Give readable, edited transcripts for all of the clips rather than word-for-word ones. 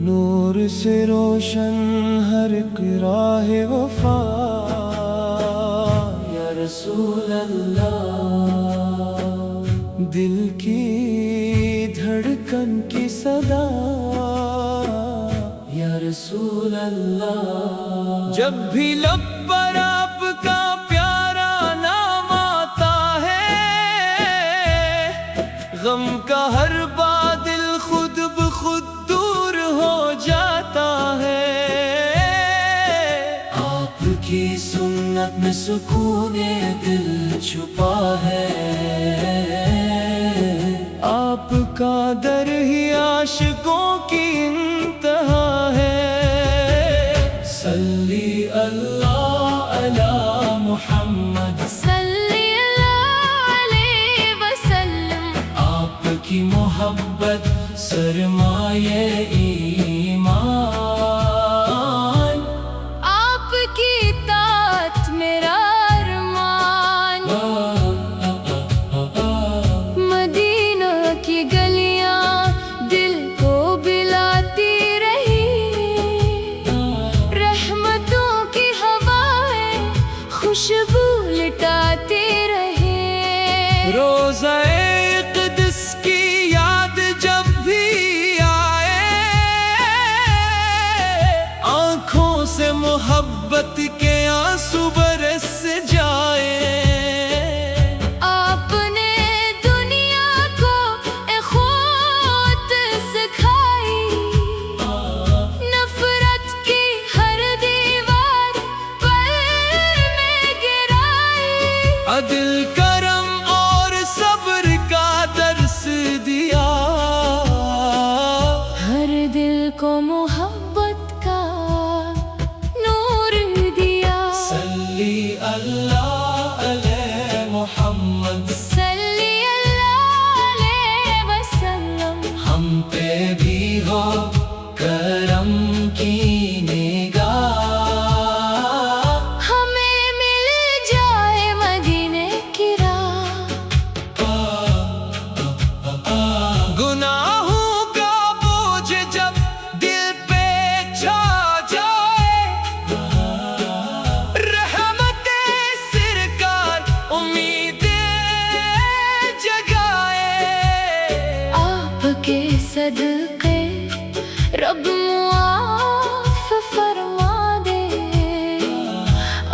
نور سے روشن ہر ایک راہ وفا، یا رسول اللہ، دل کی دھڑکن کی صدا، یا رسول اللہ۔ جب بھی لب پر آپ کا پیارا نام آتا ہے، غم کا ہر بادل خود بخود دور ہو جاتا ہے۔ آپ کی سنت میں سکون دل چھپا ہے، آپ کا در ہی عاشقوں کی انتہا ہے۔ صلی اللہ علی محمد، صلی اللہ علیہ وسلم، آپ کی محبت سرمایہ ایمان، آپ کی اطاعت میرا ارمان۔ مدینہ کی گلیاں دل کو بلاتی رہی، رحمتوں کی ہوائیں خوشبو لٹاتی رہی۔ روزہ اقدس کی یاد جب بھی آئے، آنکھوں سے محبت کے آنسو برس جائے۔ آپ نے دنیا کو اخوت سکھائی، نفرت کی ہر دیوار پر میں گرائی۔ عدل کرم اور صبر کا درس دیا، ہر دل کو محبت کا نور دیا۔ صلی اللہ علیہ محمد، صلی اللہ علیہ وسلم، ہم پہ بھی ہو کرم کی نگاہ، ہمیں مل جائے مدینے کی راہ۔ گناہوں کا بوجھ جب دل پہ چھا جائے، رحمت سرکار امیدیں جگائے۔ آپ کے صدقے رب معاف فرما دے،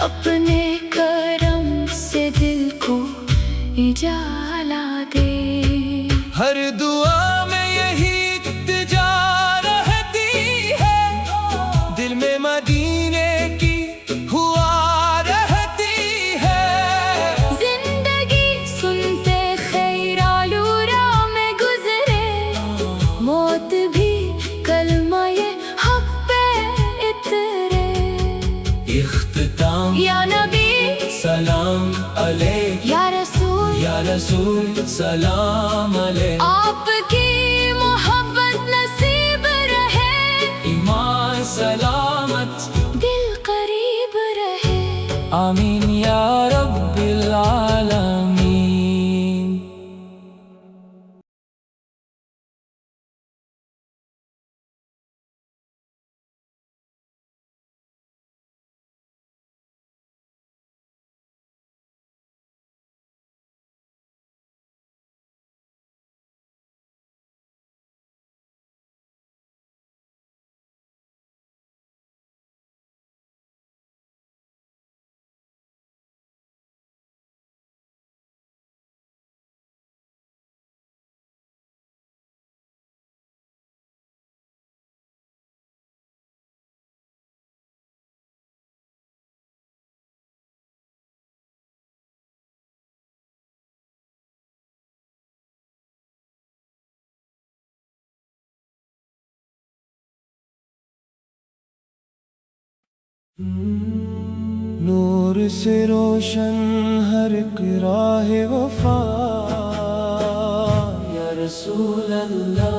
اپنے کرم سے دل کو اجالا دے۔ ہر دعا میں یہی التجا رہتی ہے، دل میں مدینے کی ہوا رہتی ہے۔ زندگی سنتے خیر آلورا میں گزرے، موت بھی کلمہ حق پہ اترے۔ اختتام یا نبی سلام علیک، یا رسول یا رسول سلام علیک، آپ کی محبت نصیب رہے، ایمان سلامت دل قریب رہے۔ آمین یا رب العالمین۔ نور سے روشن ہر ایک راہ وفا، یا رسول اللہ،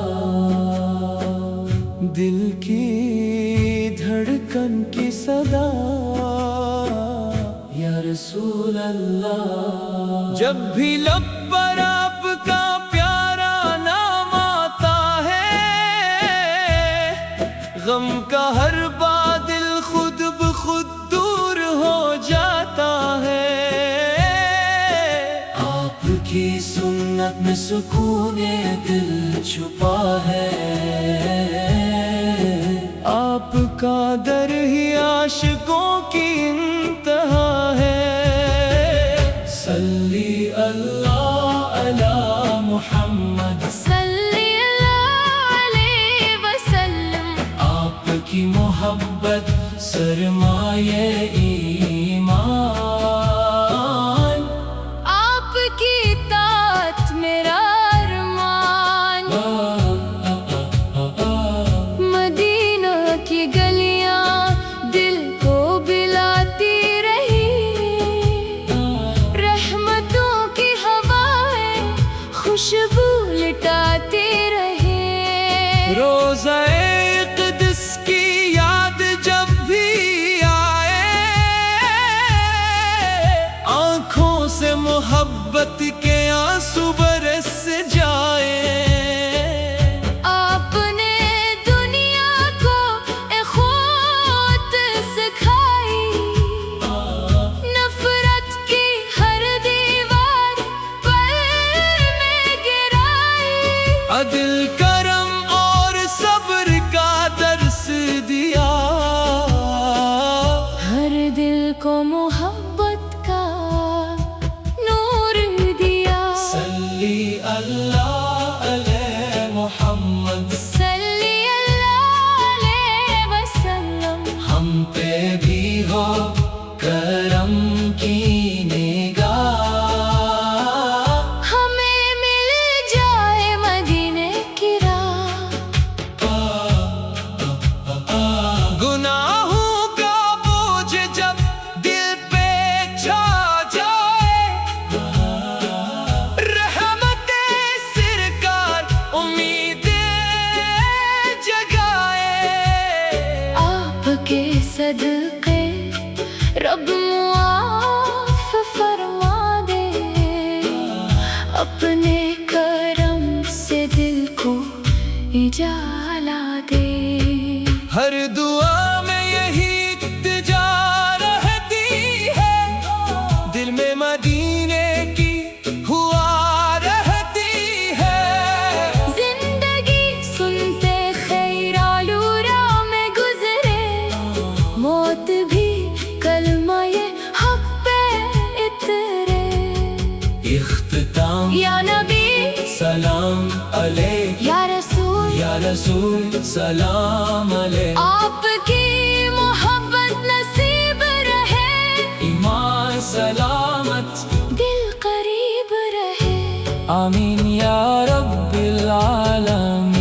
دل کی دھڑکن کی صدا، یا رسول اللہ۔ جب بھی لب پر آپ کا پیارا نام آتا ہے، غم کا ہر بادل خود بخود دور ہو جاتا ہے۔ آپ کی سنت میں سکون دل چھپا ہے، آپ کا در ہی عاشقوں کی انتہا ہے۔ صلی اللہ علی محمد، صلی اللہ علیہ وسلم، آپ کی محبت سرمایہ ایمان، آپ کی اطاعت میرا ارمان۔ مدینہ کی گلیاں دل کو بلاتی رہی، رحمتوں کی ہوائیں خوشبو لٹاتی رہی۔ روزہ اقدس کی یاد جب بھی آئے، آنکھوں سے محبت کے آنسو برس جائے۔ آپ نے دنیا کو اخوت سکھائی، نفرت کی ہر دیوار پر میں گرائی، عدل کرم اور صبر کا درس دیا، ہر دل کو محبت کا نور دیا۔ صلی اللہ علیہ محمد، صلی اللہ علیہ وسلم، ہم پہ بھی ہو کرم کی نگاہ، ہمیں مل جائے مدینے کی راہ۔ گناہوں کا بوجھ جب دل پہ چھا جائے، رحمت سرکار امیدیں جگائے۔ آپ کے صدقے رب معاف فرما دے، اپنے کرم سے دل کو اجالا دے۔ ہر دعا میں یہی التجا رہتی ہے، دل میں مدینے کی ہوا رہتی ہے۔ زندگی سنتے خیر آلورا میں گزرے، موت بھی کلمہ حق پہ اترے۔ اختتام یا نبی سلام علیک، یا رسول یا رسول سلام علیک، آپ کی محبت نصیب رہے، ایمان سلامت دل قریب رہے۔ آمین یا رب العالمین۔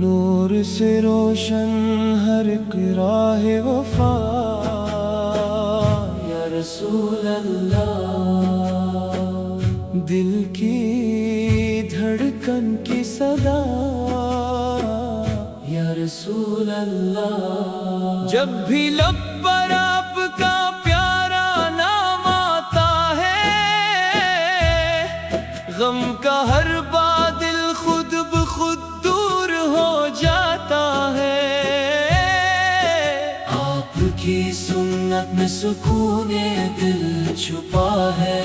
نور سے روشن ہر ایک راہ وفا، یا رسول اللہ، دل کی دھڑکن کی صدا، یا رسول اللہ۔ جب بھی لب پر آپ کا پیارا نام آتا ہے، غم کا ہر بادل خود بخود دور ہو جاتا ہے۔ آپ کی سنت میں سکون دل چھپا ہے،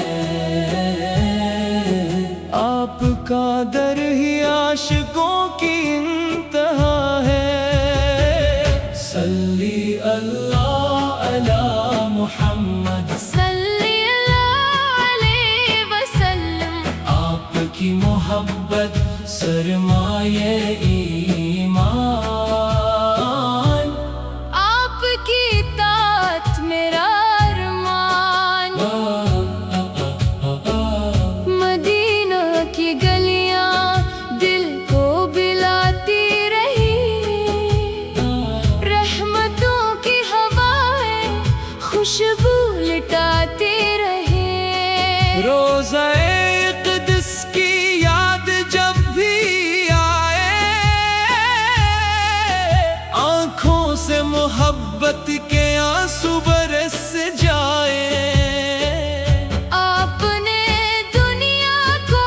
آپ کا در ہی عاشقوں کی انتہا ہے۔ صلی اللہ علی محمد صلی اللہ علیہ وسلم آپ کی محبت سرمایہ ایمان آپ کی اطاعت میرا ارمان مدینہ کی گلیاں دل کو بلاتی رہی رحمتوں کی ہوائیں خوشبو لٹاتی رہی روزہ اقدس کی یاد جب بھی آئے آنکھوں سے محبت کے آنسو برس جائے آپ نے دنیا کو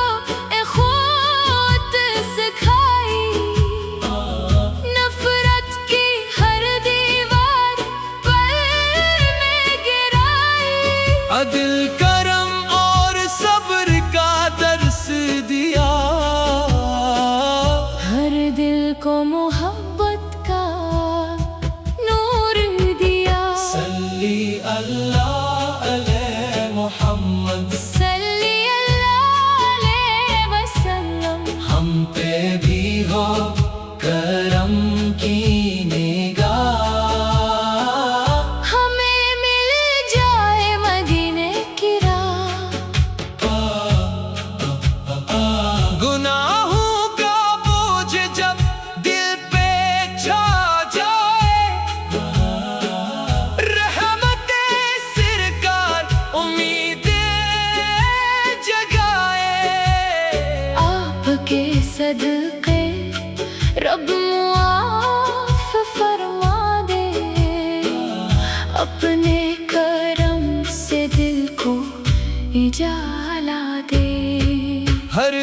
اخوت سکھائی نفرت کی ہر دیوار پر میں گرائی عدل کرم اور صبر کا درس دیا ہر دل کو محبت کا نور دیا صلی اللہ علیہ محمد صلی اللہ علیہ وسلم ہم پہ بھی ہو کرم کی نگاہ ہمیں مل جائے مدینے کی راہ گناہوں کا بوجھ جب دل پہ چھا جائے رحمت سرکار امیدیں جگائے آپ کے صدقے رب معاف فرما دے اپنے کرم سے دل کو اجالا دے ہر